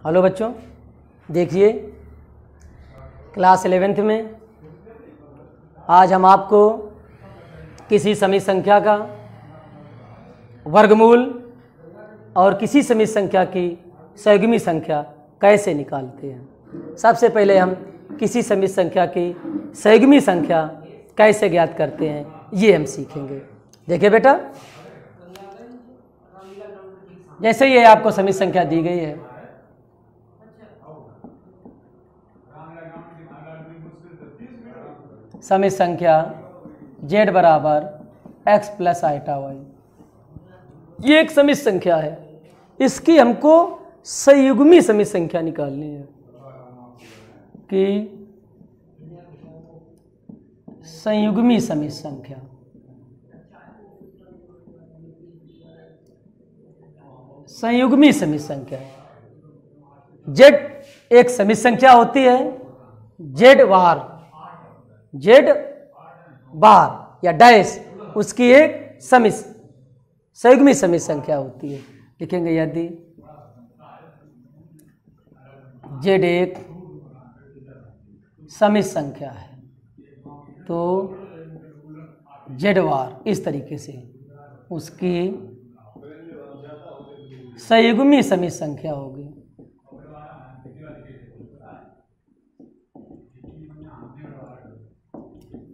Hello बच्चों, देखिए class 11th में आज हम आपको किसी समित संख्या का वर्गमूल और किसी समित संख्या की संयुग्मी संख्या कैसे निकालते हैं। सबसे पहले हम किसी समित संख्या की संयुग्मी संख्या कैसे ज्ञात करते हैं ये हम सीखेंगे। देखिए बेटा, जैसे ये आपको समित संख्या दी गई है, समित संख्या z बराबर x प्लस आइटा वाई, ये एक समित संख्या है। इसकी हमको संयुग्मी समित संख्या निकालनी है कि संयुग्मी समित संख्या। संयुग्मी समित संख्या z एक समित संख्या होती है, z बार या डैश उसकी एक संयुग्मी समित संख्या होती है। लिखेंगे यदि z एक समित संख्या है तो z बार इस तरीके से उसकी संयुग्मी समित संख्या होगी।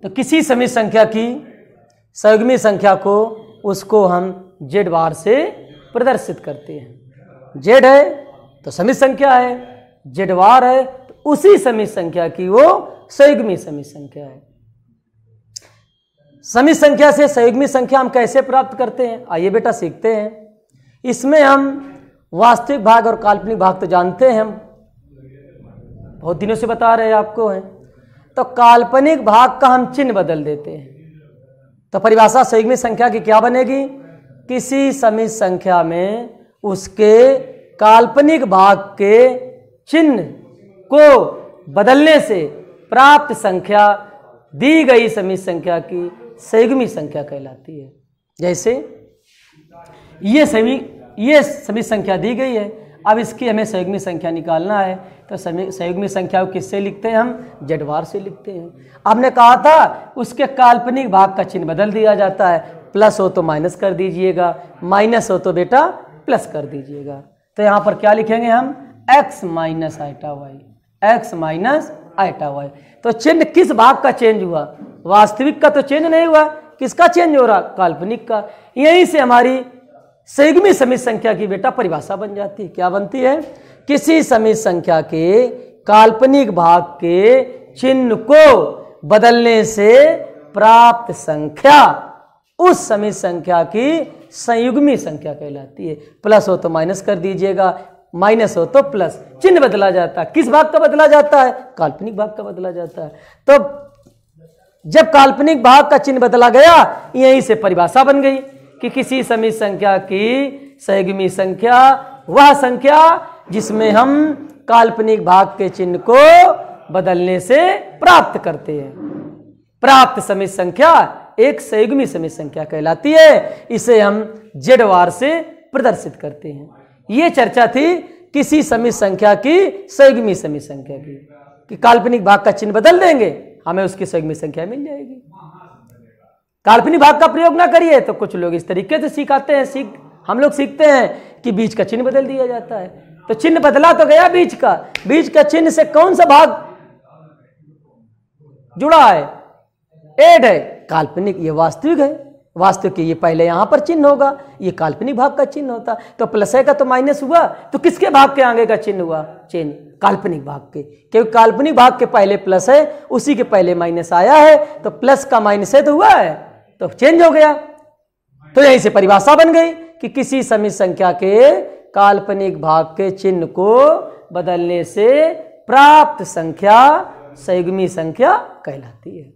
तो किसी समित संख्या की संयुग्मी संख्या को उसको हम z बार से प्रदर्शित करते हैं। z है तो समित संख्या है, z बार है तो उसी समित संख्या की वो संयुग्मी समित संख्या है। समित संख्या से संयुग्मी संख्या हम कैसे प्राप्त करते हैं, आइए बेटा सीखते हैं। इसमें हम वास्तविक भाग और काल्पनिक भाग तो जानते हैं, हम बहुत दिनों से बता रहे हैं आपको हैं। तो काल्पनिक भाग का हम चिन्ह बदल देते हैं। तो परिभाषा संयुग्मी संख्या की क्या बनेगी, किसी समित संख्या में उसके काल्पनिक भाग के चिन्ह को बदलने से प्राप्त संख्या दी गई समित संख्या की संयुग्मी संख्या कहलाती है। जैसे ये समित संख्या दी गई है, अब इसकी हमें संयुग्मी संख्या निकालना है। तो संयुग्मी संख्या को किससे लिखते हैं, हम z बार से लिखते हैं। आपने कहा था उसके काल्पनिक भाग का चिन्ह बदल दिया जाता है, प्लस हो तो माइनस कर दीजिएगा, माइनस हो तो बेटा प्लस कर दीजिएगा। तो यहाँ पर क्या लिखेंगे हम, x minus iota y, x minus iota y. तो चिन्ह किस भाग का चेंज हुआ, वास्तविक का तो चेंज नहीं हुआ, किसका चेंज हो रहा, काल्पनिक का। यहीं से हमारी संयुग्मी समित संख्या की बेटा परिभाषा बन जाती है। क्या बनती है, किसी समित संख्या के काल्पनिक भाग के चिन्ह को बदलने से प्राप्त संख्या उस समित संख्या की संयुग्मी संख्या कहलाती है। प्लस हो तो माइनस कर दीजिएगा, माइनस हो तो प्लस, चिन्ह बदला जाता है। किस भाग का बदला जाता है, काल्पनिक भाग का बदला जाता है। तो जब काल्पनिक भाग का चिन्ह बदला गया, यहीं से परिभाषा बन गई कि किसी समित संख्या की संयुग्मी संख्या वह संख्या जिसमें हम काल्पनिक भाग के चिन्ह को बदलने से प्राप्त करते हैं। प्राप्त समित संख्या एक संयुग्मी समित संख्या कहलाती है। इसे हम z बार से प्रदर्शित करते हैं। ये चर्चा थी किसी समित संख्या की संयुग्मी समित संख्या की, कि काल्पनिक भाग का चिन्ह बदल देंगे हमें उसकी संयुग्मी संख्या मिल जाएगी। काल्पनिक भाग का प्रयोग ना करिए तो कुछ लोग इस तरीके से सिखाते हैं, हम लोग सीखते हैं कि बीच का चिन्ह बदल दिया जाता है। तो चिन्ह बदला तो गया बीच का चिन्ह से कौन सा भाग जुड़ा है, एड है, काल्पनिक ये वास्तविक है। वास्तविक ये पहले यहां पर चिन्ह होगा, ये काल्पनिक भाग का चिन्ह होता। तो प्लस है का तो माइनस हुआ, तो किसके भाग के आगे का चिन्ह हुआ, चिन्ह काल्पनिक भाग के, क्योंकि काल्पनिक भाग के पहले प्लस है, उसी के पहले माइनस आया है, तो प्लस का माइनस है तो हुआ है, तो चेंज हो गया। तो यहीं से परिभाषा बन गई कि किसी समित संख्या के काल्पनिक भाग के चिन्ह को बदलने से प्राप्त संख्या संयुग्मी संख्या कहलाती है।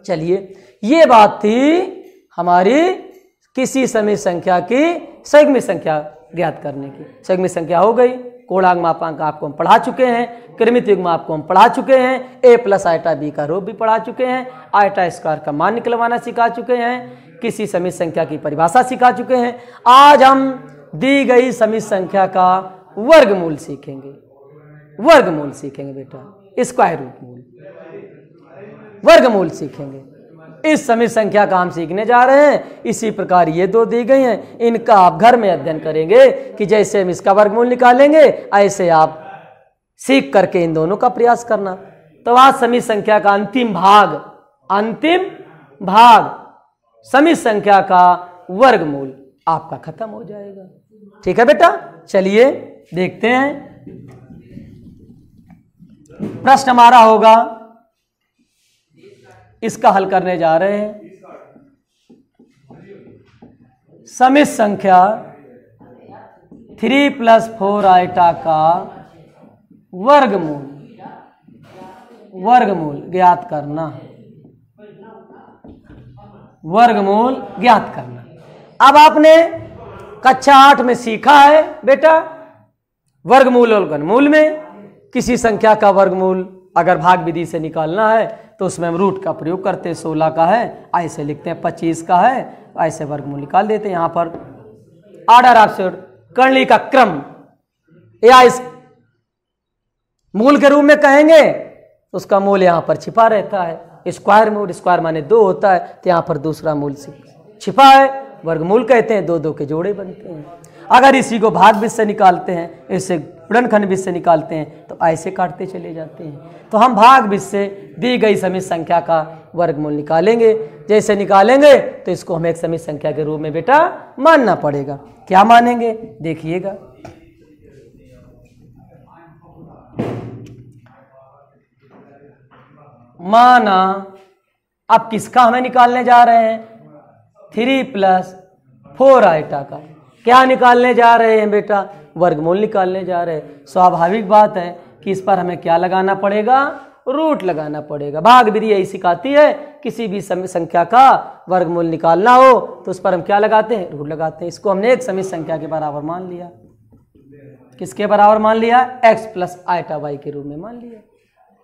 चलिए, ये बात थी हमारी किसी समित संख्या की संयुग्मी संख्या ज्ञात करने की। संयुग्मी संख्या हो गई, कोणांक मापांक आपको हम पढ़ा चुके हैं, क्रमित युग्म आपको हम पढ़ा चुके हैं, a प्लस आइटा b का रूप भी पढ़ा चुके हैं, आइटा स्क्वायर का मान निकलवाना सिखा चुके हैं, किसी समित संख्या की परिभाषा सिखा चुके हैं। आज हम दी गई समित संख्या का वर्गमूल सीखेंगे, वर्गमूल सीखेंगे बेटा, स्क्वायर रूट मूल, वर्गमूल सीखेंगे। इस समित संख्या का हम सीखने जा रहे हैं। इसी प्रकार ये दो दी गई हैं, इनका आप घर में अध्ययन करेंगे कि जैसे हम इसका वर्गमूल निकालेंगे ऐसे आप सीख करके इन दोनों का प्रयास करना। तो आज समित संख्या का अंतिम भाग समित संख्या का वर्गमूल आपका खत्म हो जाएगा। ठीक है बेटा, चलिए देखते हैं। प्रश्न हमारा होगा, इसका हल करने जा रहे हैं। समित संख्या 3 + 4 आइटा का वर्गमूल ज्ञात करना, वर्गमूल ज्ञात करना। अब आपने कक्षा 8 में सीखा है बेटा, वर्गमूल और घनमूल में किसी संख्या का वर्गमूल अगर भाग विधि से निकालना है तो उसमें हम रूट का प्रयोग करते हैं। 16 का है ऐसे लिखते हैं, 25 का है ऐसे वर्गमूल निकाल देते हैं। यहाँ पर ऑर्डर ऑफ करली का क्रम या इस मूल के रूप में कहेंगे तो उसका मूल यहाँ पर छिपा रहता है। स्क्वायर मूल, स्क्वायर माने 2 होता है, तो यहाँ पर दूसरा मूल छिपा है, वर्गमूल कहते हैं। 2 के जोड़े बनते हैं। अगर इसी को भाग विधि से निकालते हैं, इससे गुणनखंड विधि से निकालते हैं तो ऐसे काटते चले जाते हैं। तो हम भाग विधि से दी गई समित संख्या का वर्गमूल निकालेंगे। जैसे निकालेंगे तो इसको हमें एक समित संख्या के रूप में बेटा मानना पड़ेगा। क्या मानेंगे देखिएगा। माना, अब किसका हमें निकालने जा रहे हैं? 3 + 4 आइटा का। क्या निकालने जा रहे हैं बेटा? वर्गमूल निकालने जा रहे हैं। स्वाभाविक बात है कि इस पर हमें क्या लगाना पड़ेगा? रूट लगाना पड़ेगा। भाग विधि यही सिखाती है, किसी भी संख्या का वर्गमूल निकालना हो तो उस पर हम क्या लगाते हैं? रूट लगाते हैं। इसको हमने एक समित संख्या के बराबर मान लिया। किसके बराबर मान लिया? x + आइटा y के रूप में मान लिया।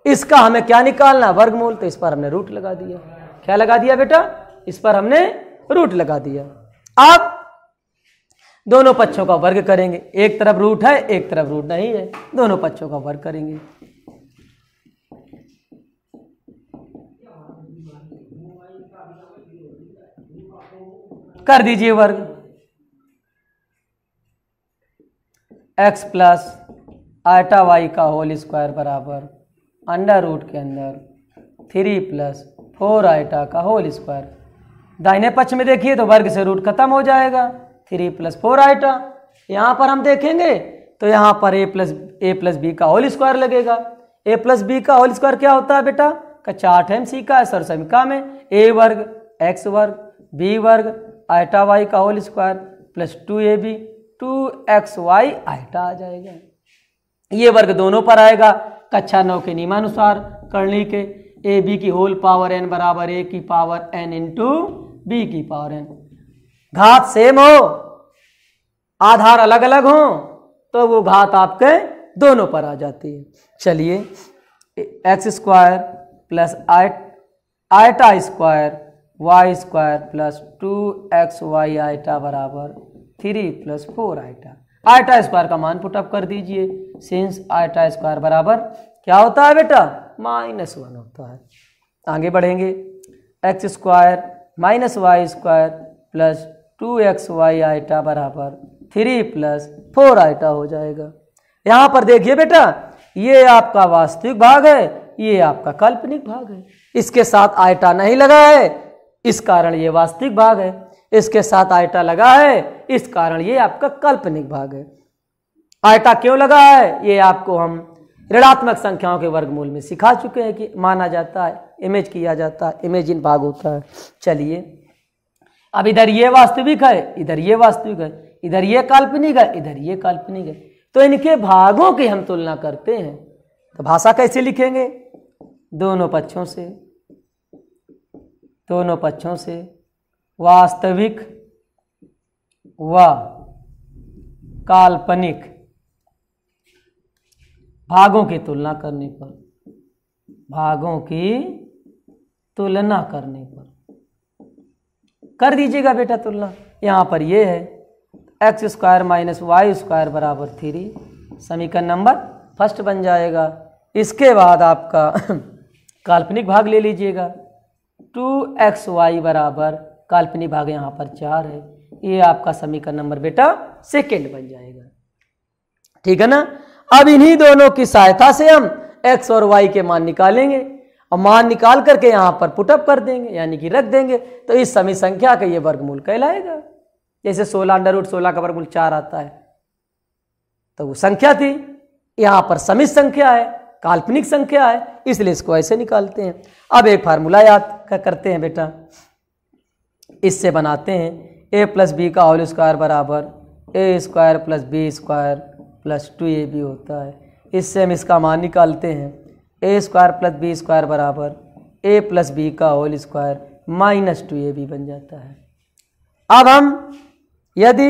इसका हमें क्या निकालना? वर्गमूल। तो इस पर हमने रूट लगा दिया। क्या लगा दिया बेटा? इस पर हमने रूट लगा दिया। अब दोनों पक्षों का वर्ग करेंगे। एक तरफ रूट है, एक तरफ रूट नहीं है, दोनों पक्षों का वर्ग करेंगे। कर दीजिए वर्ग। x + आइटा y का होल स्क्वायर बराबर अंडर रूट के अंदर 3 + 4 आइटा का होल स्क्वायर। दाहिने पक्ष में देखिए तो वर्ग से रूट खत्म हो जाएगा। 3 + 4 आइटा। यहाँ पर हम देखेंगे तो यहाँ पर a + b का होल स्क्वायर लगेगा। a + b का होल स्क्वायर क्या होता है बेटा? कक्षा 8 हम सीखा है सरसमिका में। a वर्ग x वर्ग b वर्ग आइटा y का whole square plus 2ab 2xy आइटा आ जाएगा। ये वर्ग दोनों पर आएगा। कक्षा 9 के नियमानुसार करनी के ab की होल पावर n बराबर a की पावर n इंटू b की पावर n। घात सेम हो, आधार अलग अलग हो तो वो घात आपके दोनों पर आ जाती है। चलिए x² plus iota square y square plus 2xy iota बराबर 3 + 4 आइटा। आइटा स्क्वायर का मान पुटअप कर दीजिए। सिंस आइटा स्क्वायर बराबर क्या होता है बेटा? -1 होता है। आगे बढ़ेंगे। x² - y square plus 2xy iota बराबर 3 + 4 आइटा हो जाएगा। यहां पर देखिए बेटा, ये आपका वास्तविक भाग है, ये आपका काल्पनिक भाग है। इसके साथ आइटा नहीं लगा है, इस कारण ये वास्तविक भाग है। इसके साथ आइटा लगा है, इस कारण ये आपका काल्पनिक भाग है। आइटा क्यों लगा है? ये आपको हम ऋणात्मक संख्याओं के वर्गमूल में सिखा चुके हैं कि माना जाता है, इमेज किया जाता है, इमेजिन भाग होता है। चलिए अब इधर ये वास्तविक है, इधर ये वास्तविक है, इधर ये काल्पनिक है, इधर ये काल्पनिक है। तो इनके भागों की हम तुलना करते हैं तो भाषा कैसे लिखेंगे? दोनों पक्षों से वास्तविक व काल्पनिक भागों की तुलना करने पर कर दीजिएगा बेटा तुलना। यहां पर ये है x² - y स्क्वायर बराबर 3 समीकरण नंबर फर्स्ट बन जाएगा। इसके बाद आपका काल्पनिक भाग ले लीजिएगा, 2xy बराबर काल्पनिक भाग यहाँ पर 4 है, ये आपका समीकरण नंबर बेटा सेकेंड बन जाएगा। ठीक है ना। अब इन्हीं दोनों की सहायता से हम x और y के मान निकालेंगे और मान निकाल करके यहाँ पर पुटअप कर देंगे, यानी कि रख देंगे, तो इस समी संख्या का ये वर्गमूल कहलाएगा। जैसे 16√16 का वर्गमूल 4 आता है, तो वो संख्या थी, यहाँ पर समित संख्या है, काल्पनिक संख्या है, इसलिए इसको ऐसे निकालते हैं। अब एक फार्मूला याद करते हैं बेटा, इससे बनाते हैं a प्लस बी का होल स्क्वायर बराबर a square plus B square plus 2ab होता है। इससे हम इसका मान निकालते हैं, a square plus B square बराबर a प्लस बी का होल स्क्वायर माइनस 2ab बन जाता है। अब हम यदि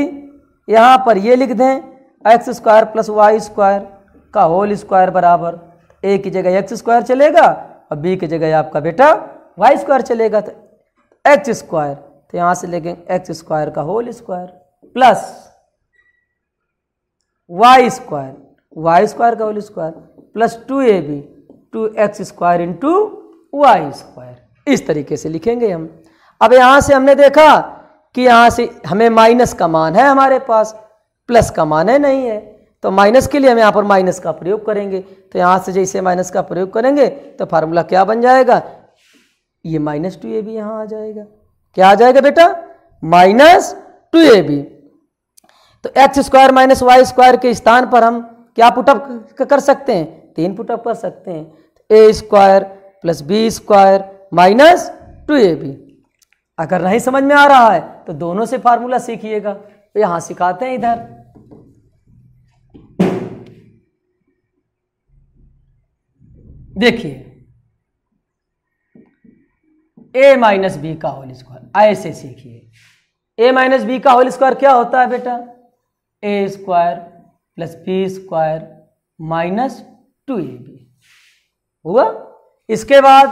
यहाँ पर ये लिख दें x square plus y square का होल स्क्वायर बराबर a की जगह एक्स स्क्वायर चलेगा और b की जगह आपका बेटा वाई स्क्वायर चलेगा, तो एक्स स्क्वायर, तो यहाँ से लेंगे एक्स स्क्वायर का whole square plus y square का whole square plus 2ab 2x square into y square, इस तरीके से लिखेंगे हम। अब यहाँ से हमने देखा कि यहाँ से हमें माइनस का मान है हमारे पास, प्लस का मान है नहीं है, तो माइनस के लिए हम यहाँ पर माइनस का प्रयोग करेंगे। तो यहाँ से जैसे माइनस का प्रयोग करेंगे तो फार्मूला क्या बन जाएगा, ये माइनस 2ab यहाँ आ जाएगा। क्या आ जाएगा बेटा, माइनस 2ab। तो x square minus y square के स्थान पर हम क्या पुटअप कर सकते हैं, 3 पुटअप कर सकते हैं, a square plus B square minus 2ab। अगर नहीं समझ में आ रहा है तो दोनों से फार्मूला सीखिएगा, तो यहां सिखाते हैं इधर। देखिए a माइनस बी का होल स्क्वायर, ऐसे सीखिए। a माइनस बी का होल स्क्वायर क्या होता है बेटा, a square plus B square minus 2ab हुआ। इसके बाद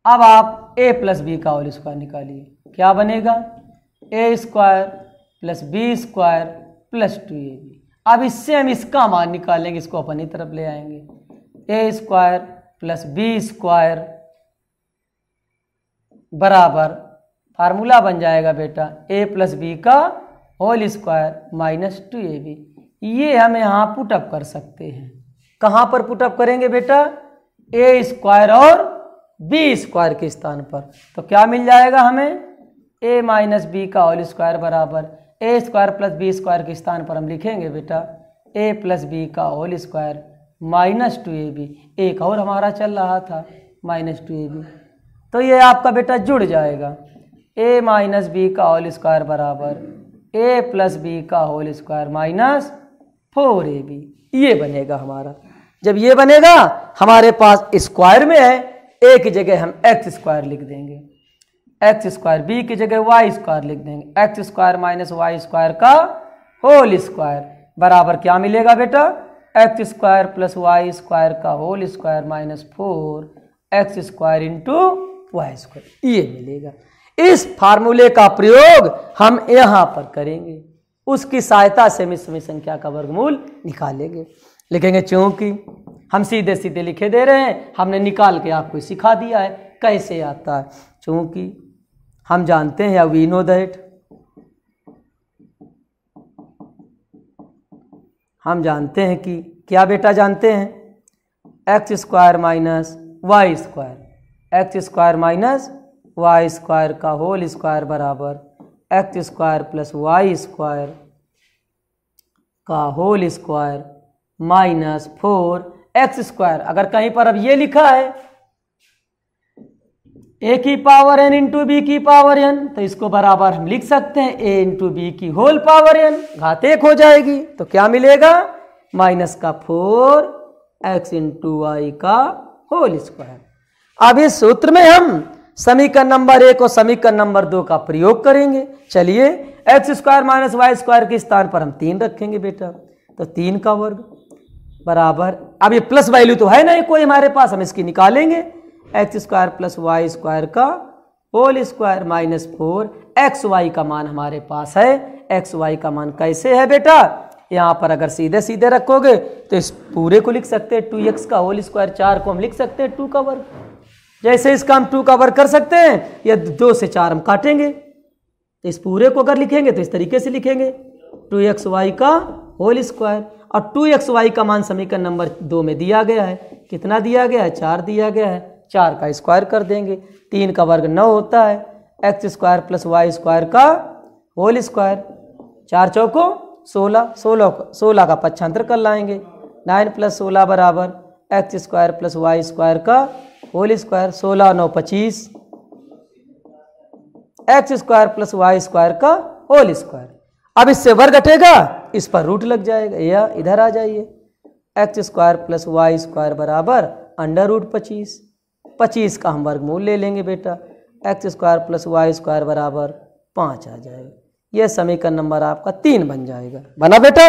अब आप a प्लस बी का होल स्क्वायर निकालिए, क्या बनेगा, a square plus B square plus 2ab। अब इससे हम इसका मान निकालेंगे, इसको अपनी तरफ ले आएंगे, a square plus B square बराबर फार्मूला बन जाएगा बेटा a प्लस बी का होल स्क्वायर माइनस 2ab। ये हम यहाँ पुटअप कर सकते हैं। कहाँ पर पुटअप करेंगे बेटा, a स्क्वायर और b स्क्वायर के स्थान पर, तो क्या मिल जाएगा हमें, a माइनस बी का होल स्क्वायर बराबर a square plus B square के स्थान पर हम लिखेंगे बेटा a प्लस बी का होल स्क्वायर माइनस 2ab। एक और हमारा चल रहा था माइनस 2ab, तो ये आपका बेटा जुड़ जाएगा, a माइनस बी का होल स्क्वायर बराबर a प्लस बी का होल स्क्वायर माइनस 4ab। ये बनेगा हमारा। जब ये बनेगा हमारे पास स्क्वायर में है, a की जगह हम एक्स स्क्वायर लिख देंगे, एक्स स्क्वायर, बी की जगह वाई स्क्वायर लिख देंगे, x square minus y square का होल स्क्वायर बराबर क्या मिलेगा बेटा, x square plus y square का whole square minus 4x square into y square, ये मिलेगा। इस फार्मूले का प्रयोग हम यहाँ पर करेंगे, उसकी सहायता से हम इस संख्या का वर्गमूल निकालेंगे। लिखेंगे चूंकि हम सीधे सीधे लिखे दे रहे हैं, हमने निकाल के आपको सिखा दिया है कैसे आता है। चूंकि हम जानते हैं, या वी नो दैट, हम जानते हैं कि क्या बेटा जानते हैं, x square minus y square, x square minus y square का होल स्क्वायर बराबर x square plus y square का whole square minus 4x square. अगर कहीं पर अब ये लिखा है a की पावर n इंटू बी की पावर n, तो इसको बराबर हम लिख सकते हैं a इंटू बी की होल पावर n, घात 1 हो जाएगी, तो क्या मिलेगा, माइनस का 4x इंटू वाई का होल स्क्वायर। अब इस सूत्र में हम समीकरण नंबर 1 और समीकरण नंबर 2 का प्रयोग करेंगे। चलिए, x square minus y square के स्थान पर हम 3 रखेंगे बेटा, तो 3 का वर्ग बराबर, अब ये प्लस वैल्यू तो है नहीं कोई हमारे पास, हम इसकी निकालेंगे, x square plus y square का whole square minus 4, x y का मान हमारे पास है। एक्स वाई का मान कैसे है बेटा, यहाँ पर अगर सीधे सीधे रखोगे तो इस पूरे को लिख सकते हैं 2x का होल स्क्वायर, 4 को हम लिख सकते हैं 2 का वर्ग। जैसे इसका हम 2 का वर्ग कर सकते हैं, या 2 से 4 हम काटेंगे, तो इस पूरे को अगर लिखेंगे तो इस तरीके से लिखेंगे 2xy का होल स्क्वायर। और 2xy का मान समीकरण नंबर 2 में दिया गया है। कितना दिया गया है? 4 दिया गया है। 4 का स्क्वायर कर देंगे, 3 का वर्ग 9 होता है, x square plus y square का होल स्क्वायर। 4 चौको 16, 16 का पक्षांतर कर लाएंगे, 9 + 16 बराबर x square plus y square का whole square. 16 9 25, x square plus y square का होल स्क्वायर। अब इससे वर्ग हटेगा, इस पर रूट लग जाएगा, या इधर आ जाइए, x square plus y square बराबर √25। 25 का हम वर्गमूल ले लेंगे बेटा, x square plus y square बराबर 5 आ जाएगा। यह समीकरण नंबर आपका 3 बन जाएगा। बना बेटा?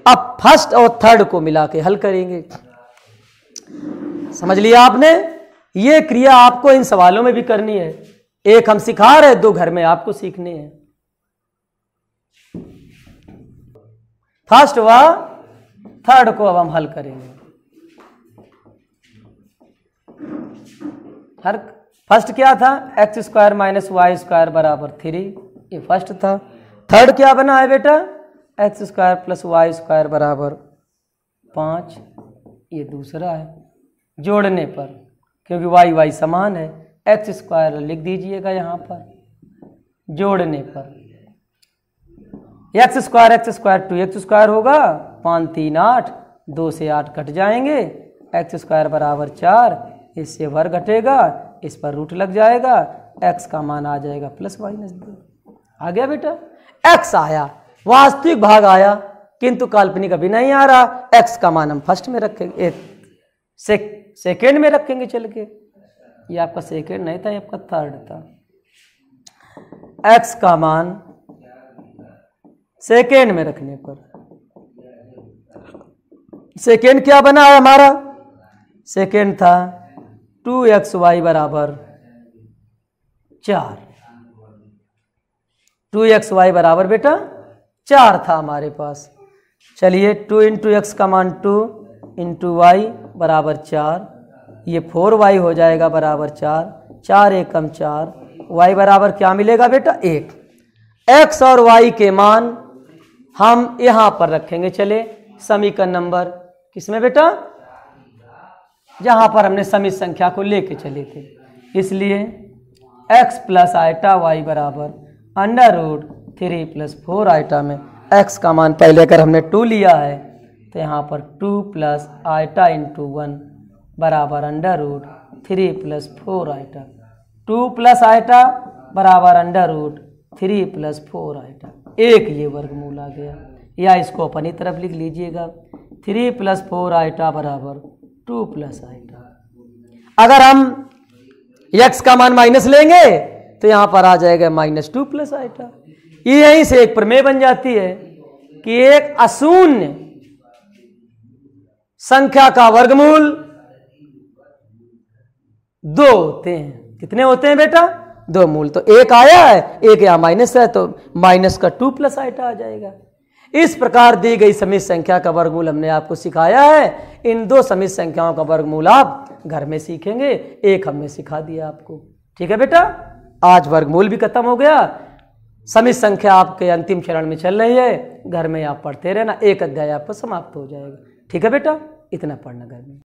अब फर्स्ट और थर्ड को मिला के हल करेंगे। समझ लिया आपने? ये क्रिया आपको इन सवालों में भी करनी है। एक हम सिखा रहे, 2 घर में आपको सीखने हैं। फर्स्ट व थर्ड को अब हम हल करेंगे। फर्स्ट क्या था? X square minus y square बराबर 3, ये फर्स्ट था। थर्ड क्या बना है बेटा? X square plus y square बराबर 5, ये दूसरा है। जोड़ने पर, क्योंकि वाई वाई समान है, एक्स स्क्वायर लिख दीजिएगा यहाँ पर। जोड़ने पर एक्स स्क्वायर 2x स्क्वायर होगा, 5 3 8, 2 से 8 कट जाएंगे, एक्स स्क्वायर बराबर 4, इससे वर्ग घटेगा, इस पर रूट लग जाएगा, x का मान आ जाएगा +-2। आ गया बेटा? x आया, वास्तविक भाग आया, किंतु काल्पनिक अभी नहीं आ रहा। x का मान हम फर्स्ट में रखेंगे, सेकेंड में रखेंगे चल के। ये आपका सेकेंड नहीं था, ये आपका थर्ड था। x का मान सेकेंड में रखने पर, सेकेंड क्या बना है हमारा? सेकेंड था 2xy बराबर 4। 2xy बराबर बेटा 4 था हमारे पास। चलिए 2 × x का मान 2 × y बराबर 4, ये 4y हो जाएगा बराबर 4, 4 × 1 = 4, y बराबर क्या मिलेगा बेटा? 1। x और y के मान हम यहां पर रखेंगे। चले समीकरण नंबर किसमें बेटा? जहां पर हमने समित संख्या को लेके चले थे। इसलिए x + आइटा y बराबर √3 + 4 आइटा में x का मान पहले अगर हमने 2 लिया है तो यहाँ पर 2 + आइटा × 1 बराबर √3 + 4 आइटा। 2 + आइटा बराबर √3 + 4 आइटा। एक ये वर्गमूल आ गया, या इसको अपनी तरफ लिख लीजिएगा, 3 + 4 आइटा बराबर 2 + आइटा। अगर हम x का मान माइनस लेंगे तो यहां पर आ जाएगा -2 + आइटा। ये यहीं से एक प्रमेय बन जाती है कि एक अशून्य संख्या का वर्गमूल 2 होते हैं। कितने होते हैं बेटा? 2 मूल। तो एक आया है, एक यहाँ माइनस है, तो माइनस का 2 + आइटा आ जाएगा। इस प्रकार दी गई समित संख्या का वर्गमूल हमने आपको सिखाया है। इन 2 समित संख्याओं का वर्गमूल आप घर में सीखेंगे, एक हमने सिखा दिया आपको। ठीक है बेटा? आज वर्गमूल भी खत्म हो गया, समित संख्या आपके अंतिम चरण में चल रही है। घर में आप पढ़ते रहना, एक अध्याय आपको समाप्त हो जाएगा। ठीक है बेटा? इतना पढ़ना घर में।